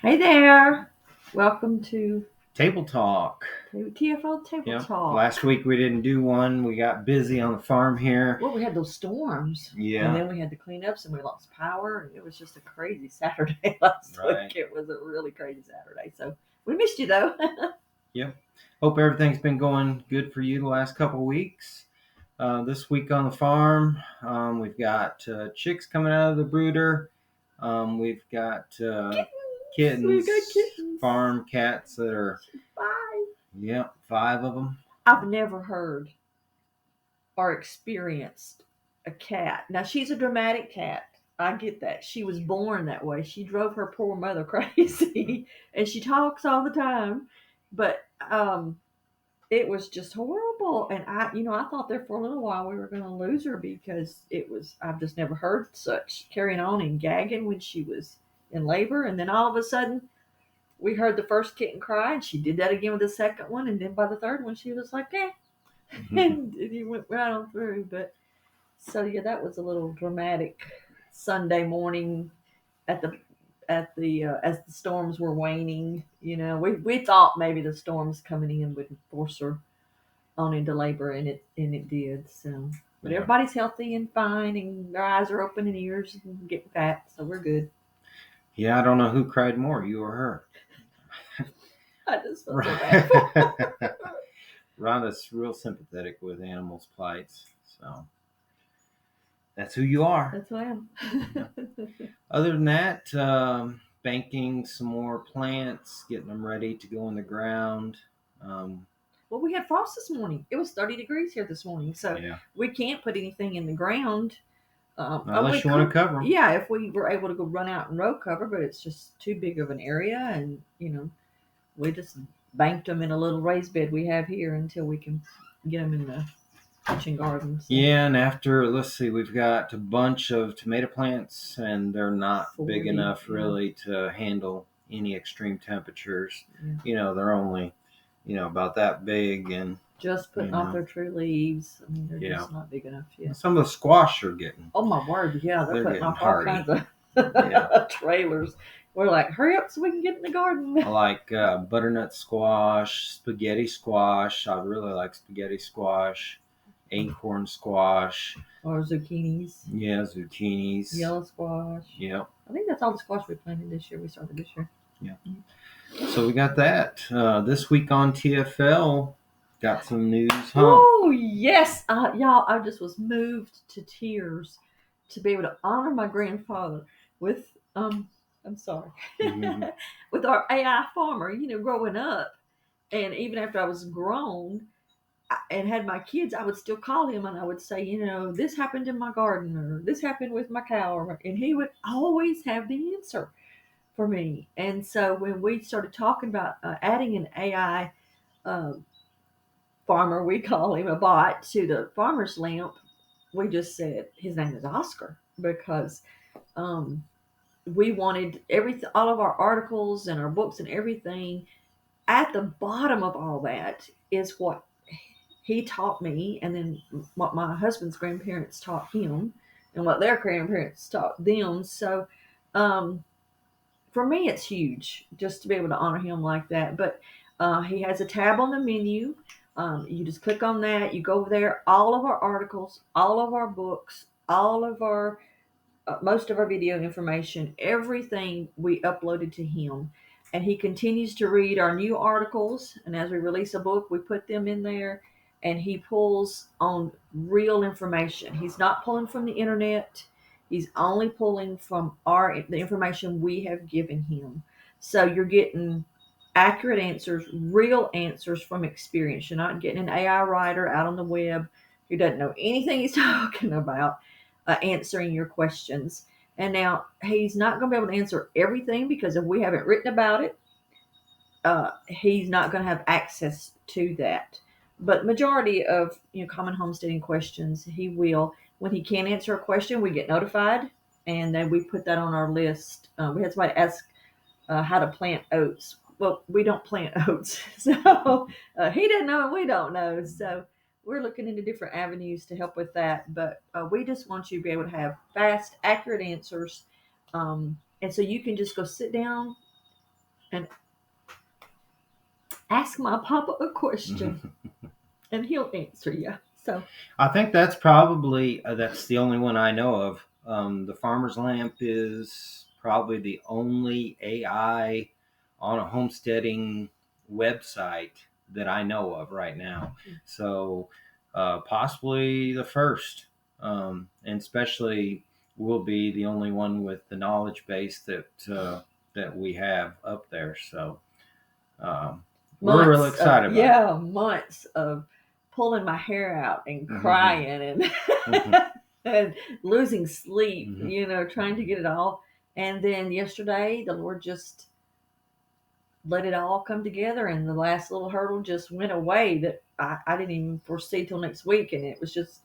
Hey there. Welcome to TableTalk. TFL Table Yep. Talk. Last week we didn't do one. We got busy on the farm here. Well, we had those storms. Yeah. And then we had the cleanups and we lost power. And it was just a crazy Saturday last Right. week. It was a really crazy Saturday. So we missed you, though. Yep. Hope everything's been going good for you the last couple of weeks. This week on the farm, we've got chicks coming out of the brooder. We've got kittens. We've got kittens. Farm cats that are 5. Yep, 5 of them. I've never heard or experienced a cat. Now, she's a dramatic cat. I get that. She was born that way. She drove her poor mother crazy. And she talks all the time. But it was just horrible. And I thought there for a little while we were going to lose her because I've just never heard such carrying on and gagging when she was in labor. And then all of a sudden we heard the first kitten cry and she did that again with the second one. And then by the third one, she was like, eh. And he went right on through. But so yeah, that was a little dramatic Sunday morning at the as the storms were waning. We thought maybe the storms coming in would force her on into labor, and it did. So, but Yeah. everybody's healthy and fine, and their eyes are open and ears and getting fat, so we're good. Yeah, I don't know who cried more, you or her. I just felt so bad for her. Rhonda's real sympathetic with animals' plights, so that's who you are. That's who I am. Other than that, banking some more plants, getting them ready to go in the ground. Well, we had frost this morning. It was 30 degrees here this morning, so Yeah. we can't put anything in the ground. Unless you want to cover them. Yeah, if we were able to go run out and row cover, but it's just too big of an area, and we just banked them in a little raised bed we have here until we can get them in the kitchen garden. So. Yeah, and after, let's see, we've got a bunch of tomato plants, and they're not 40, big enough really to handle any extreme temperatures. Yeah. They're only, about that big, and just putting off their true leaves. I mean, they're just not big enough yet. Some of the squash are getting. Oh my word! Yeah, they're putting off hardy. All kinds of trailers. We're like, hurry up so we can get in the garden. I like butternut squash, spaghetti squash. I really like spaghetti squash, acorn squash. Or zucchinis. Yeah, zucchinis. Yellow squash. Yep. I think that's all the squash we planted this year. We started this year. Yeah. So we got that. This week on TFL, got some news. Oh, yes. Y'all, I just was moved to tears to be able to honor my grandfather with, I'm sorry, with our AI farmer, growing up. And even after I was grown and had my kids, I would still call him and I would say, this happened in my garden or this happened with my cow. And he would always have the answer for me. And so when we started talking about adding an AI farmer, we call him a bot, to the farmer's lamp, we just said his name is Oscar because we wanted all of our articles and our books and everything. At the bottom of all that is what he taught me, and then what my husband's grandparents taught him, and what their grandparents taught them. So, for me, it's huge just to be able to honor him like that. But he has a tab on the menu. You just click on that. You go over there. All of our articles, all of our books, all of our most of our video information, everything we uploaded to him. And he continues to read our new articles. And as we release a book, we put them in there. And he pulls on real information. He's not pulling from the internet. He's only pulling from the information we have given him. So you're getting accurate answers, real answers from experience. You're not getting an AI writer out on the web who doesn't know anything he's talking about answering your questions. And now he's not going to be able to answer everything because if we haven't written about it, he's not going to have access to that. But majority of common homesteading questions, he will. When he can't answer a question, we get notified, and then we put that on our list. We had somebody ask how to plant oats. Well, we don't plant oats, so he didn't know and we don't know. So we're looking into different avenues to help with that. But we just want you to be able to have fast, accurate answers, and so you can just go sit down and ask my papa a question, and he'll answer you. So I think that's probably that's the only one I know of. The Farmer's Lamp is probably the only AI on a homesteading website that I know of right now. So possibly the first, and especially will be the only one with the knowledge base that we have up there. So we're real excited about it. months of pulling my hair out and Mhm. crying and Mhm. and losing sleep, Mhm. trying to get it all. And then yesterday, the Lord just let it all come together, and the last little hurdle just went away that I didn't even foresee till next week. And it was just,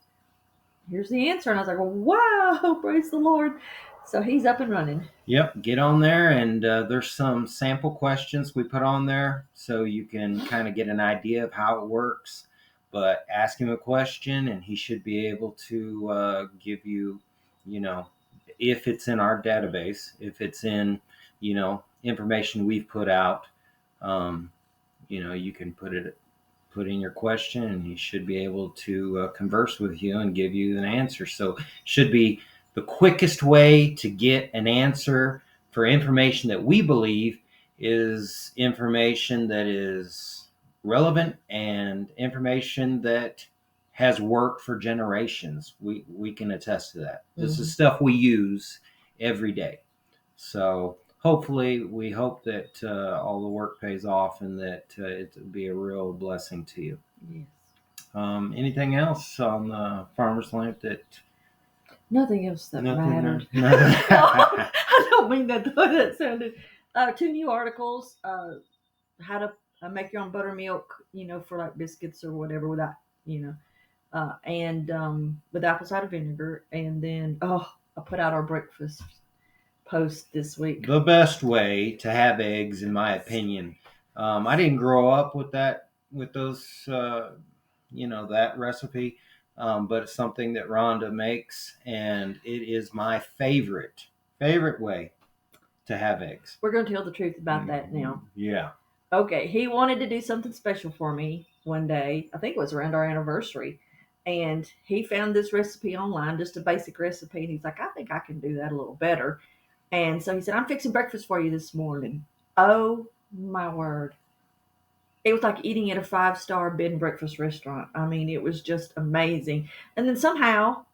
here's the answer. And I was like, wow, praise the Lord. So he's up and running. Yep, get on there, and there's some sample questions we put on there so you can kind of get an idea of how it works. But ask him a question, and he should be able to give you, you know, if it's in our database, if it's in, information we've put out, um, you can put in your question, and he should be able to converse with you and give you an answer. So, should be the quickest way to get an answer for information that we believe is information that is relevant and information that has worked for generations. We can attest to that. This is stuff we use every day. So hopefully, we hope that all the work pays off and that it'll be a real blessing to you. Yes. Anything else on the farmer's lamp that Nothing else that nothing mattered. there? I don't mean that the way that sounded. Two new articles. How to make your own buttermilk, for like biscuits or whatever without, you know, and with apple cider vinegar. And then, I put out our breakfast post this week. The best way to have eggs, in my opinion. I didn't grow up with that, with those, that recipe, but it's something that Rhonda makes, and it is my favorite way to have eggs. We're going to tell the truth about that now. Yeah. Okay, he wanted to do something special for me one day. I think it was around our anniversary. And he found this recipe online, just a basic recipe. And he's like, I think I can do that a little better. And so he said, I'm fixing breakfast for you this morning. Oh, my word. It was like eating at a five-star bed and breakfast restaurant. I mean, it was just amazing. And then somehow,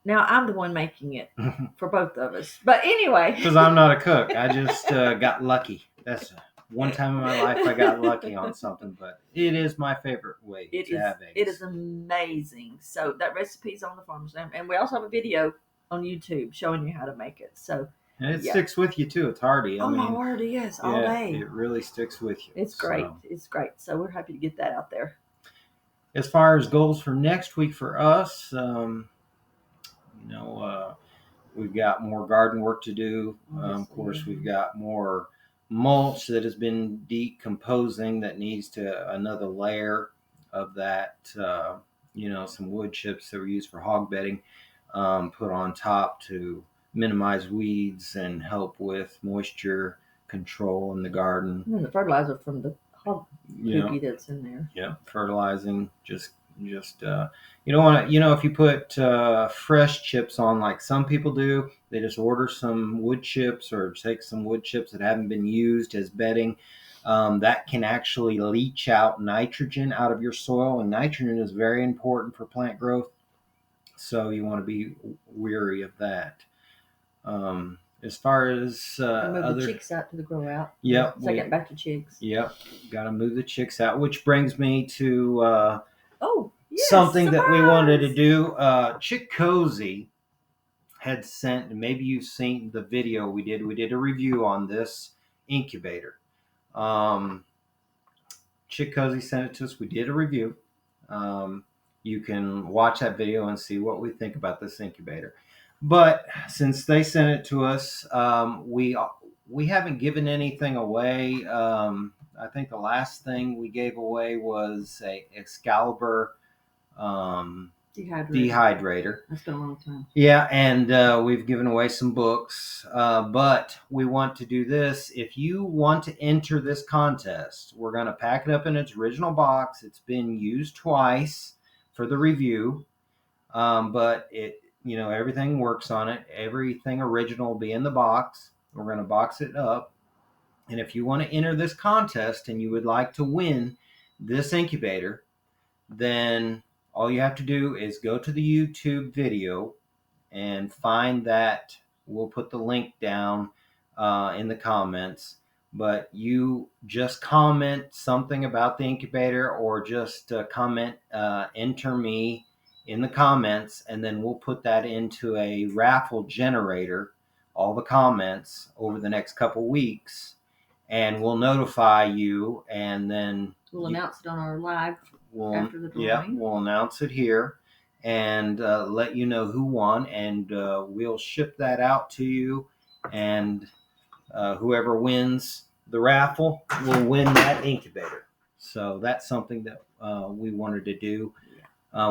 now I'm the one making it for both of us. But anyway. Because I'm not a cook. I just got lucky. That's one time in my life I got lucky on something, but it is my favorite way to have It is eggs. amazing. So that recipe's on the farmer's and we also have a video on YouTube showing you how to make it. So And it yeah. sticks with you too. It's hearty. I Oh my mean, word, yes, all yeah, day. it really sticks with you. It's great. So, It's great. So we're happy to get that out there. as far as goals for next week for us, you know, we've got more garden work to do. Of course, we've got more mulch that has been decomposing that needs to another layer of that. Some wood chips that were used for hog bedding put on top to minimize weeds and help with moisture control in the garden. And then the fertilizer from the hog You know, poopy that's in there. yeah, fertilizing just you don't want to, if you put fresh chips on like some people do, they just order some wood chips or take some wood chips that haven't been used as bedding. That can actually leach out nitrogen out of your soil, and nitrogen is very important for plant growth, so you want to be weary of that. As far as Move other, the chicks out to the grow out. yep, Second batch of chicks. yep, got to move the chicks out, which brings me to Oh, yes, something that we wanted to surprise! do. Chick Cozy had sent, maybe you've seen the video we did. We did a review on this incubator. Um, Chick Cozy sent it to us. We did a review. You can watch that video and see what we think about this incubator. But since they sent it to us, we haven't given anything away. I think the last thing we gave away was a Excalibur dehydrator. That's been a long time. Yeah, and we've given away some books, but we want to do this. If you want to enter this contest, we're going to pack it up in its original box. It's been used twice for the review, but everything works on it. Everything original will be in the box. We're going to box it up. And if you want to enter this contest and you would like to win this incubator, then all you have to do is go to the YouTube video and find that. We'll put the link down in the comments. But you just comment something about the incubator, or just comment enter me in the comments, and then we'll put that into a raffle generator, all the comments over the next couple weeks, and we'll notify you, and then we'll announce it on our live after the drawing. Yeah, we'll announce it here and let you know who won, and we'll ship that out to you, and whoever wins the raffle will win that incubator. So that's something that we wanted to do.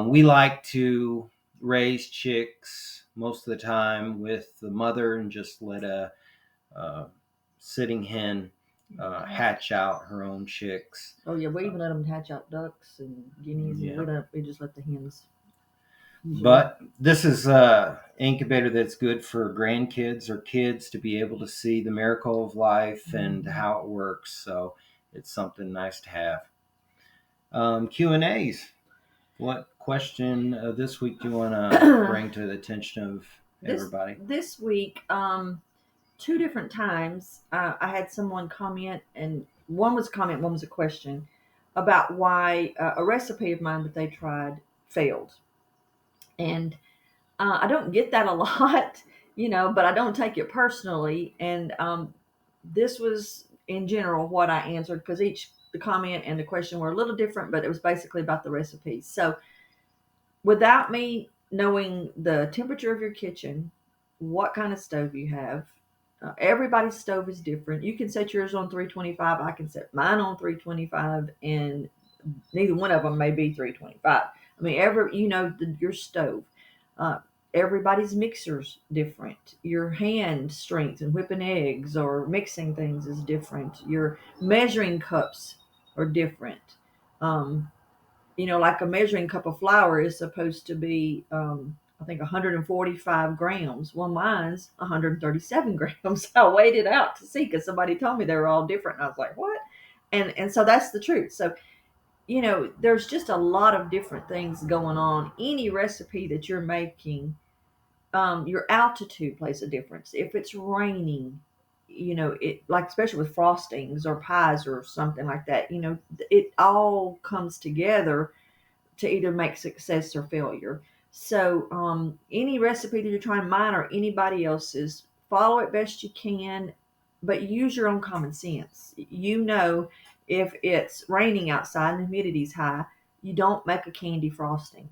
We like to raise chicks most of the time with the mother and just let a sitting hen hatch out her own chicks. Oh yeah, we even let them hatch out ducks and guineas, and we just let the hens. But this is an incubator that's good for grandkids or kids to be able to see the miracle of life and how it works. So it's something nice to have. Q&As. What question this week do you want to bring to the attention of everybody? This week, 2 different times, I had someone comment, and one was a comment, one was a question about why a recipe of mine that they tried failed. And I don't get that a lot, but I don't take it personally. And this was in general what I answered, because the comment and the question were a little different, but it was basically about the recipes. So without me knowing the temperature of your kitchen, what kind of stove you have, everybody's stove is different. You can set yours on 325. I can set mine on 325, and neither one of them may be 325. I mean, your stove. Uh, Everybody's mixer's different. Your hand strength and whipping eggs or mixing things is different. Your measuring cups are different. Um, like a measuring cup of flour is supposed to be, I think, 145 grams. Well, mine's 137 grams. I weighed it out to see, because somebody told me they were all different. And I was like, what? And so that's the truth. So, there's just a lot of different things going on. Any recipe that you're making, your altitude plays a difference. If it's raining, it, like, especially with frostings or pies or something like that, it all comes together to either make success or failure. So, any recipe that you're trying, mine or anybody else's, follow it best you can, but use your own common sense. If it's raining outside and humidity's high, you don't make a candy frosting.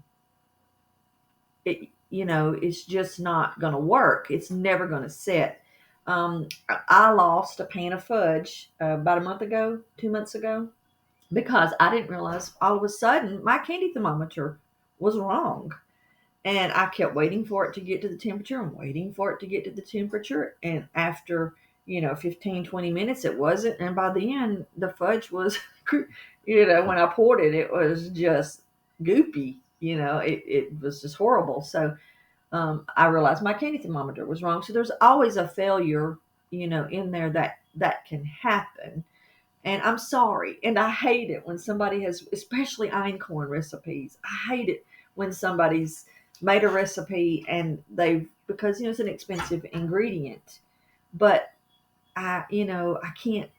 It's just not going to work. It's never going to set. I lost a pan of fudge about a month ago, 2 months ago, because I didn't realize all of a sudden my candy thermometer was wrong. And I kept waiting for it to get to the temperature and waiting for it to get to the temperature. And after, 15, 20 minutes, it wasn't. And by the end, the fudge was, when I poured it, it was just goopy. It was just horrible. So I realized my candy thermometer was wrong. So there's always a failure, in there that can happen. And I'm sorry. And I hate it when somebody has, especially einkorn recipes. I hate it when somebody's made a recipe and because, it's an expensive ingredient. But I can't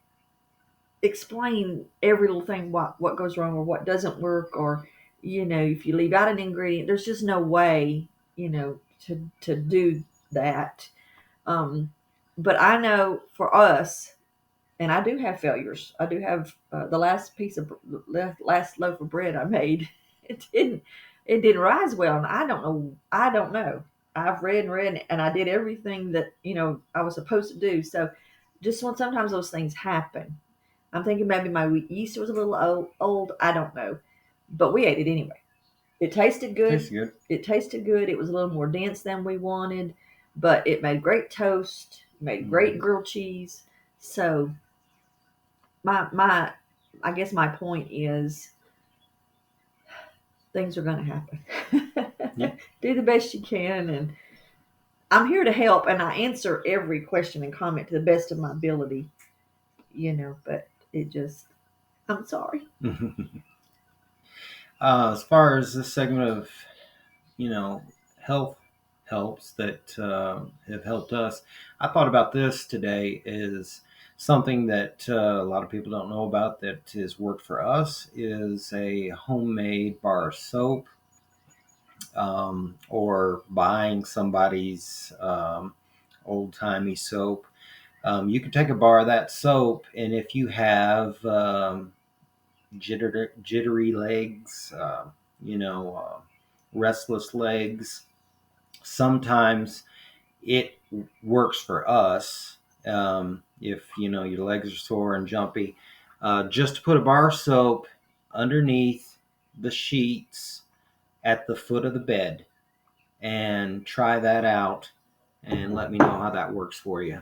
explain every little thing, what goes wrong or what doesn't work, or, if you leave out an ingredient, there's just no way, to do that. But I know for us, and I do have failures. I do have the last loaf of bread I made. It didn't rise well, and I don't know. I've read and read, and I did everything that I was supposed to do. So, just when sometimes those things happen, I'm thinking maybe my yeast was a little old. I don't know, but we ate it anyway. It tasted Tastes good. good. It tasted good. It was a little more dense than we wanted, but it made great toast. Made great Mhm. grilled cheese. So my I guess my point is things are going to Yeah. happen. Do the best you can, and I'm here to help, and I answer every question and comment to the best of my ability. But it just I'm sorry. As far as this segment of, health helps that have helped us, I thought about this today is something that a lot of people don't know about that has worked for us is a homemade bar soap, or buying somebody's old timey soap. You can take a bar of that soap, and if you have jittery legs, restless legs, sometimes it works for us. If your legs are sore and jumpy, just to put a bar of soap underneath the sheets at the foot of the bed and try that out and let me know how that works for you.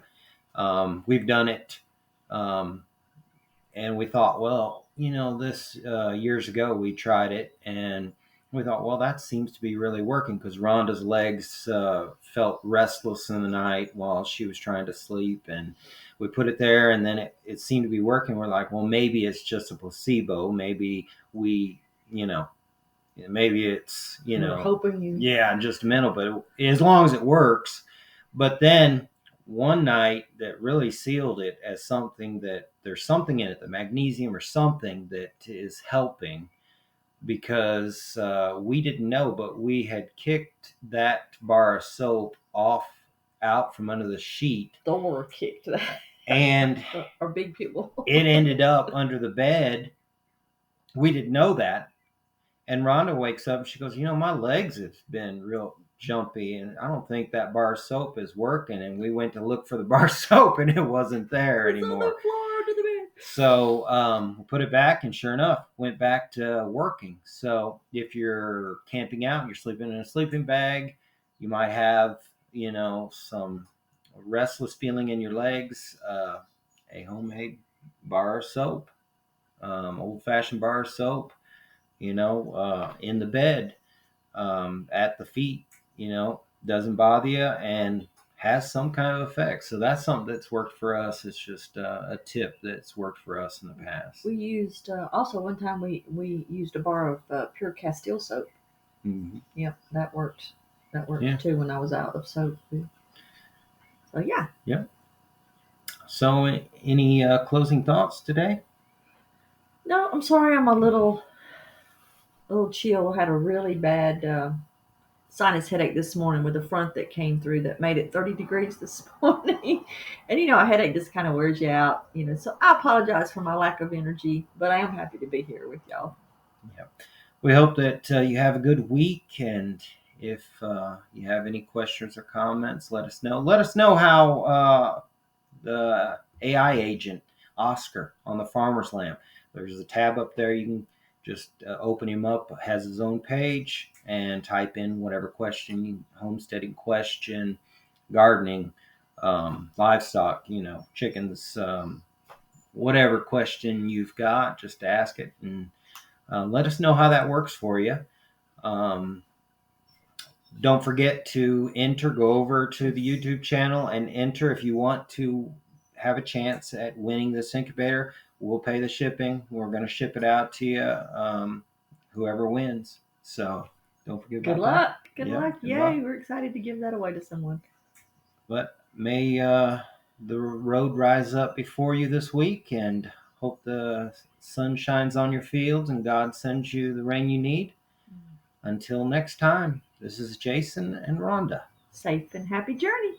We've done it. Um, and we thought, well, this years ago we tried it, and we thought, well, that seems to be really working because Rhonda's legs felt restless in the night while she was trying to sleep, and we put it there, and then it seemed to be working. We're like, well, maybe it's just a placebo. Maybe we, you know, maybe it's, We're hoping you. yeah, just mental, but as long as it works. But then one night that really sealed it as something that there's something in it, the magnesium or something that is helping, because we didn't know, but we had kicked that bar of soap off out from under the sheet, Thor kicked that. and Or big people. it ended up under the bed. We didn't know that. And Rhonda wakes up and she goes, my legs have been real jumpy, and I don't think that bar of soap is working. And we went to look for the bar of soap, and it wasn't there It's on the anymore. floor under the bed. So we put it back, and sure enough, went back to working. So if you're camping out and you're sleeping in a sleeping bag, you might have, some restless feeling in your legs. A homemade bar of soap, old-fashioned bar of soap, in the bed, at the feet, doesn't bother you and has some kind of effect. So that's something that's worked for us. It's just a tip that's worked for us in the past. We used also one time we used a bar of pure Castile soap. Mm-hmm. Yep, that worked. That worked Yeah. too when I was out of soap. So yeah. Yep. So any closing thoughts today? No, I'm sorry. I'm a little chill. Had a really bad sinus headache this morning with a front that came through that made it 30 degrees this morning. And a headache just kind of wears you out. So I apologize for my lack of energy, but I am happy to be here with y'all. Yep. We hope that you have a good week, and if you have any questions or comments, let us know. Let us know how the AI agent Oscar on the Farmer's Lamp. There's a tab up there. You can just open him up. Has his own page and type in whatever question, homesteading question, gardening, livestock, chickens, whatever question you've got. Just ask it and let us know how that works for you. Um, don't forget to enter. Go over to the YouTube channel and enter if you want to have a chance at winning this incubator. We'll pay the shipping. We're going to ship it out to you, whoever wins. So don't forget Good about that. luck. Good Yeah, luck. good Yay. luck. We're excited to give that away to someone. But may the road rise up before you this week, and hope the sun shines on your fields and God sends you the rain you need. Until next time, this is Jason and Rhonda. Safe and happy journey.